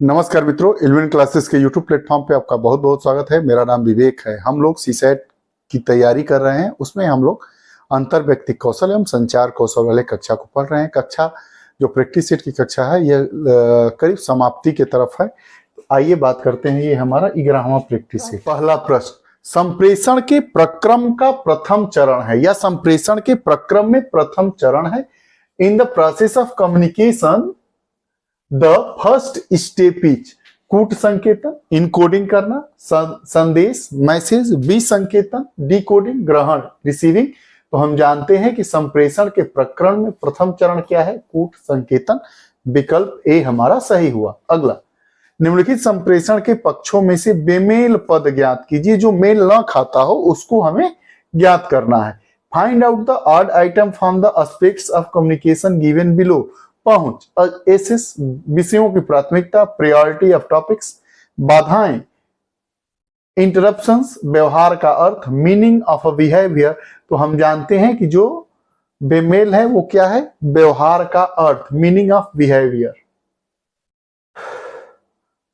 नमस्कार मित्रों, इल्विन क्लासेस के यूट्यूब प्लेटफॉर्म पे आपका बहुत बहुत स्वागत है। मेरा नाम विवेक है। हम लोग सीसेट की तैयारी कर रहे हैं। उसमें हम लोग अंतर व्यक्तिक कौशल एवं संचार कौशल वाले कक्षा को पढ़ रहे हैं। कक्षा जो प्रैक्टिस सेट की कक्षा है यह करीब समाप्ति की तरफ है। तो आइए बात करते हैं। ये हमारा 11वां प्रैक्टिस सेट। पहला प्रश्न, संप्रेषण के प्रक्रम का प्रथम चरण है या संप्रेषण के प्रक्रम में प्रथम चरण है। In the process of communication the first step is कूट संकेतन, इनकोडिंग करना, संदेश मैसेज, विसंकेतन, डिकोडिंग, ग्रहण रिसीविंग। तो हम जानते हैं कि संप्रेषण के प्रकरण में प्रथम चरण क्या है? कूट संकेतन। विकल्प ए हमारा सही हुआ। अगला, निम्नलिखित संप्रेषण के पक्षों में से बेमेल पद ज्ञात कीजिए। जो मेल न खाता हो उसको हमें ज्ञात करना है। Find out the odd item from the aspects of communication given below. पहुंच, एसेस विषयों की प्राथमिकता, प्रायोरिटी ऑफ टॉपिक्स, बाधाएं, इंटरप्शंस, व्यवहार का अर्थ, मीनिंग ऑफ अ बिहेवियर। तो हम जानते हैं कि जो बेमेल है वो क्या है? व्यवहार का अर्थ, मीनिंग ऑफ बिहेवियर।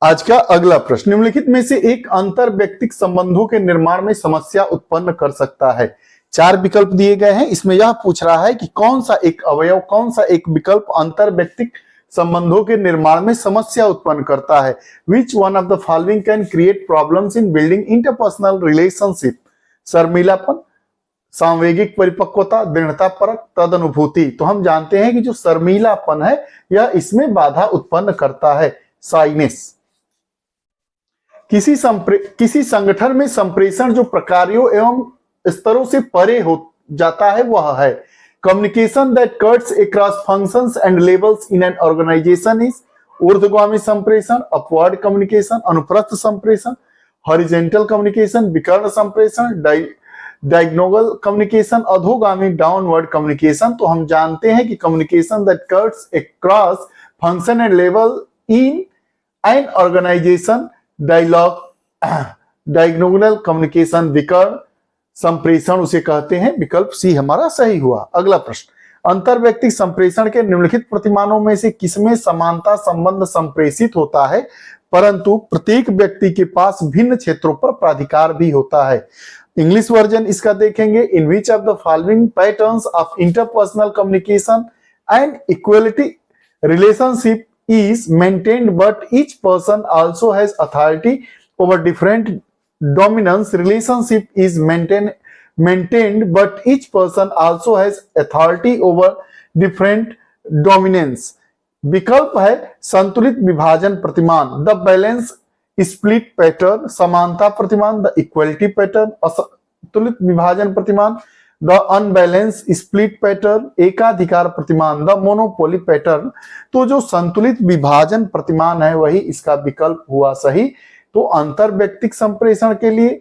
आज का अगला प्रश्न, निम्नलिखित में से एक अंतर व्यक्तिक संबंधों के निर्माण में समस्या उत्पन्न कर सकता है। 4 विकल्प दिए गए हैं। इसमें यह पूछ रहा है कि कौन सा एक अवयव, कौन सा एक विकल्प अंतर व्यक्तिक संबंधों के निर्माण में समस्या उत्पन्न करता है। Which one of the following can create problems in building interpersonal relationship. शर्मीलापन, सांवेगिक परिपक्वता, दृढ़तापरक, तदनुभूति। तो हम जानते हैं कि जो शर्मीलापन है यह इसमें बाधा उत्पन्न करता है। साइनेस। किसी संगठन में संप्रेषण जो प्रकारों एवं स्तरों से परे हो जाता है वह है। Communication that cuts across functions and levels in an organisation is ऊर्ध्वगामी संप्रेषण, अपवर्ड कम्युनिकेशन, अनुप्रस्थ संप्रेषण, हॉरिजॉन्टल कम्युनिकेशन, विकर्ण संप्रेषण, डायगोनल कम्युनिकेशन, अधोगामी डाउनवर्ड कम्युनिकेशन। तो हम जानते हैं कि communication that cuts across function and level in an organisation, diagonal communication, विकर्ण संप्रेषण उसे कहते हैं। विकल्प सी हमारा सही हुआ। अगला प्रश्न, अंतर व्यक्तिक संप्रेषण के निम्नलिखित प्रतिमानों में से किसमें समानता संबंध संप्रेषित होता है परंतु प्रत्येक व्यक्ति के पास भिन्न क्षेत्रों पर प्राधिकार भी होता है। इंग्लिश वर्जन इसका देखेंगे। In which of the following patterns of interpersonal communication and equality relationship is maintained but each person also has authority over different dominance relationship is maintained but each person also has authority over different dominance। विकल्प है संतुलित विभाजन प्रतिमान, the balance split pattern, समानता प्रतिमान, the equality pattern, असंतुलित विभाजन प्रतिमान, द अनबैलेंस स्प्लिट पैटर्न, एकाधिकार प्रतिमान, द मोनोपोली पैटर्न। तो जो संतुलित विभाजन प्रतिमान है वही इसका विकल्प हुआ सही। तो अंतर व्यक्तिक संप्रेषण के लिए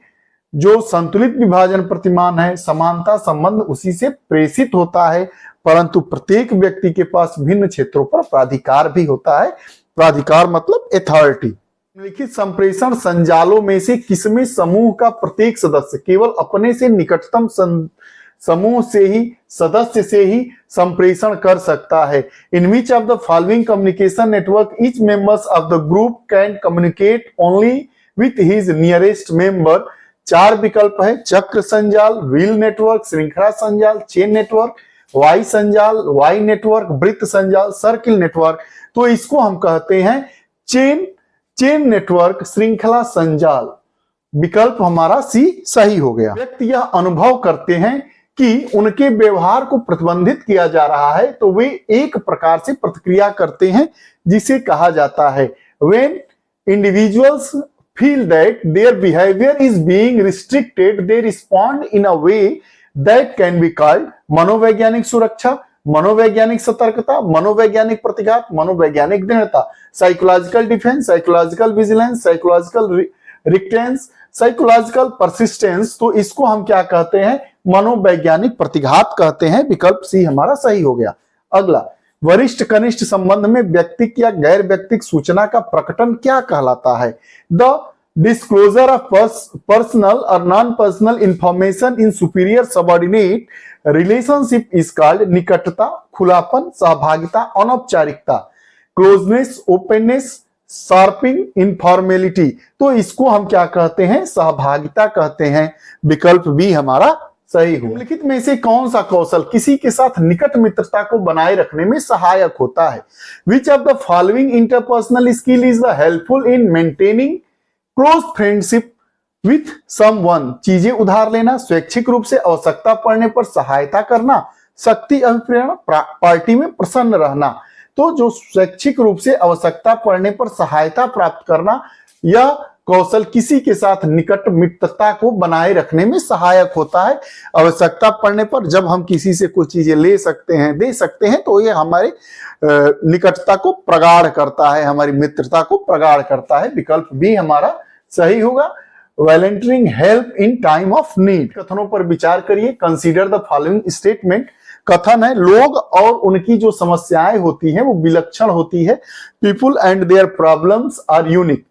जो संतुलित विभाजन प्रतिमान है, समानता संबंध उसी से प्रेषित होता है परंतु प्रत्येक व्यक्ति के पास भिन्न क्षेत्रों पर प्राधिकार भी होता है। प्राधिकार मतलब अथॉरिटी। निम्नलिखित संप्रेषण संजालों में से किसमें समूह का प्रत्येक सदस्य केवल अपने से निकटतम समूह से ही सदस्य से ही संप्रेषण कर सकता है। In which of the following communication network each members of the group can communicate only with his nearest member. 4 विकल्प है। चक्र संजाल, व्हील नेटवर्क, श्रृंखला संजाल, चेन नेटवर्क, वाई संजाल, वाई नेटवर्क, वृत्त संजाल, सर्किल नेटवर्क। तो इसको हम कहते हैं चेन नेटवर्क, श्रृंखला संजाल। विकल्प हमारा सी सही हो गया। व्यक्ति यह अनुभव करते हैं कि उनके व्यवहार को प्रतिबंधित किया जा रहा है तो वे एक प्रकार से प्रतिक्रिया करते हैं जिसे कहा जाता है when individuals feel that their behavior is being restricted they respond in a way that can be called मनोवैज्ञानिक सुरक्षा, मनोवैज्ञानिक सतर्कता, मनोवैज्ञानिक प्रतिघात, मनोवैज्ञानिक दृढ़ता, psychological defence, psychological vigilance, psychological रिटेंस, psychological persistence. तो इसको हम क्या कहते हैं? मनोवैज्ञानिक प्रतिघात कहते हैं। विकल्प सी हमारा सही हो गया। अगला, वरिष्ठ कनिष्ठ संबंध में व्यक्तिक या गैर व्यक्तिक सूचना का प्रकटन क्या कहलाता है? द डिस्क्लोजर ऑफ पर्सनल और non personal information in superior subordinate relationship is called. निकटता, खुलापन, सहभागिता, अनौपचारिकता, क्लोजनेस, ओपननेस, शार्पिंग इनफॉर्मेलिटी, तो इसको हम क्या कहते हैं, सहभागिता कहते हैं। विकल्प बी हमारा सही हो। निम्नलिखित में से कौन सा कौशल किसी के साथ निकट मित्रता को बनाए रखने में सहायक होता है? विच of the following interpersonal skill is the helpful in maintaining close friendship with someone? चीजें उधार लेना, स्वैच्छिक रूप से आवश्यकता पड़ने पर सहायता करना, शक्ति अभिप्रेरण, पार्टी में प्रसन्न रहना। तो जो स्वैच्छिक रूप से आवश्यकता पड़ने पर सहायता प्राप्त करना, यह कौशल किसी के साथ निकट मित्रता को बनाए रखने में सहायक होता है। आवश्यकता पड़ने पर जब हम किसी से कुछ चीजें ले सकते हैं, दे सकते हैं, तो यह हमारे निकटता को प्रगाढ़ करता है, हमारी मित्रता को प्रगाढ़ करता है। विकल्प बी हमारा सही होगा। Volunteering help in time of need. कथनों पर विचार करिए। Consider the following statement. कथन है, लोग और उनकी जो समस्याएं होती हैं वो विलक्षण होती है। People and their problems are unique.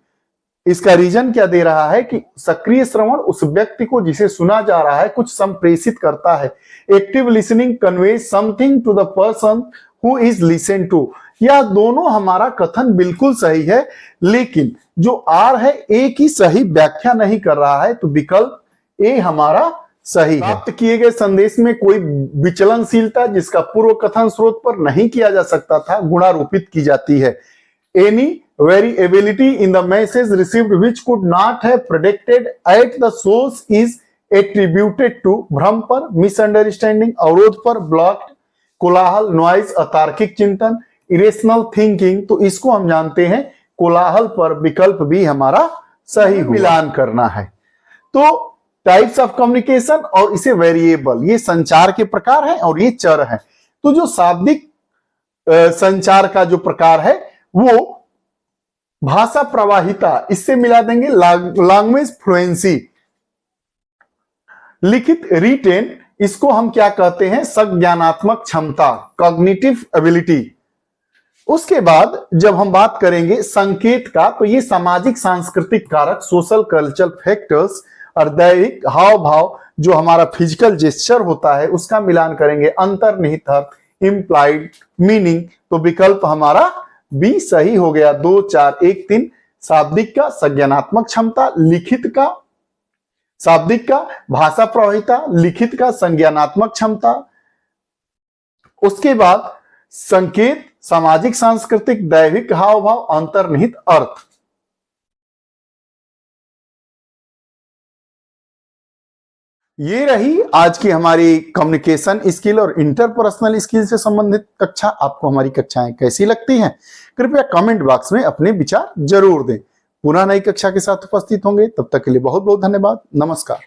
इसका रीजन क्या दे रहा है कि सक्रिय श्रवण उस व्यक्ति को जिसे सुना जा रहा है कुछ संप्रेषित करता है। Active listening conveys something to the person who is listen to. यह दोनों हमारा कथन बिल्कुल सही है, लेकिन जो आर है ए की सही व्याख्या नहीं कर रहा है, तो विकल्प ए हमारा सही है। प्राप्त किए गए संदेश में कोई विचलनशीलता जिसका पूर्व कथन स्रोत पर नहीं किया जा सकता था, गुणारोपित की जाती है। Any variability in the message received which could not have predicted at the source is attributed to भ्रम पर, मिसअंडरस्टैंडिंग, अवरोध पर, ब्लॉक्ड, कोलाहल, नॉइज, अतार्किक चिंतन, इरेशनल थिंकिंग। तो इसको हम जानते हैं कोलाहल पर। विकल्प भी हमारा सही मिलान करना है। तो टाइप्स ऑफ कम्युनिकेशन और इसे वेरिएबल, ये संचार के प्रकार हैं और ये चर हैं। तो जो शाब्दिक संचार का जो प्रकार है वो भाषा प्रवाहिता, इससे मिला देंगे लैंग्वेज फ्लुएंसी। लिखित रिटेन, इसको हम क्या कहते हैं, संज्ञानात्मक क्षमता, कॉग्निटिव एबिलिटी। उसके बाद जब हम बात करेंगे संकेत का, तो ये सामाजिक सांस्कृतिक कारक, सोशल कल्चरल फैक्टर्स और दैहिक हाव भाव, जो हमारा फिजिकल जेस्चर होता है उसका मिलान करेंगे। अंतर्निहित अर्थ, इम्प्लाइड मीनिंग। तो विकल्प हमारा बी सही हो गया। 2, 4, 1, 3। शाब्दिक का संज्ञानात्मक क्षमता, लिखित का शाब्दिक का भाषा प्रवाहिता, लिखित का संज्ञानात्मक क्षमता। उसके बाद संकेत, सामाजिक सांस्कृतिक, दैहिक हाव भाव, अंतर्निहित अर्थ। ये रही आज की हमारी कम्युनिकेशन स्किल और इंटरपर्सनल स्किल से संबंधित कक्षा। आपको हमारी कक्षाएं कैसी लगती हैं? कृपया कमेंट बॉक्स में अपने विचार जरूर दें। पुनः नई कक्षा के साथ उपस्थित होंगे, तब तक के लिए बहुत बहुत धन्यवाद। नमस्कार।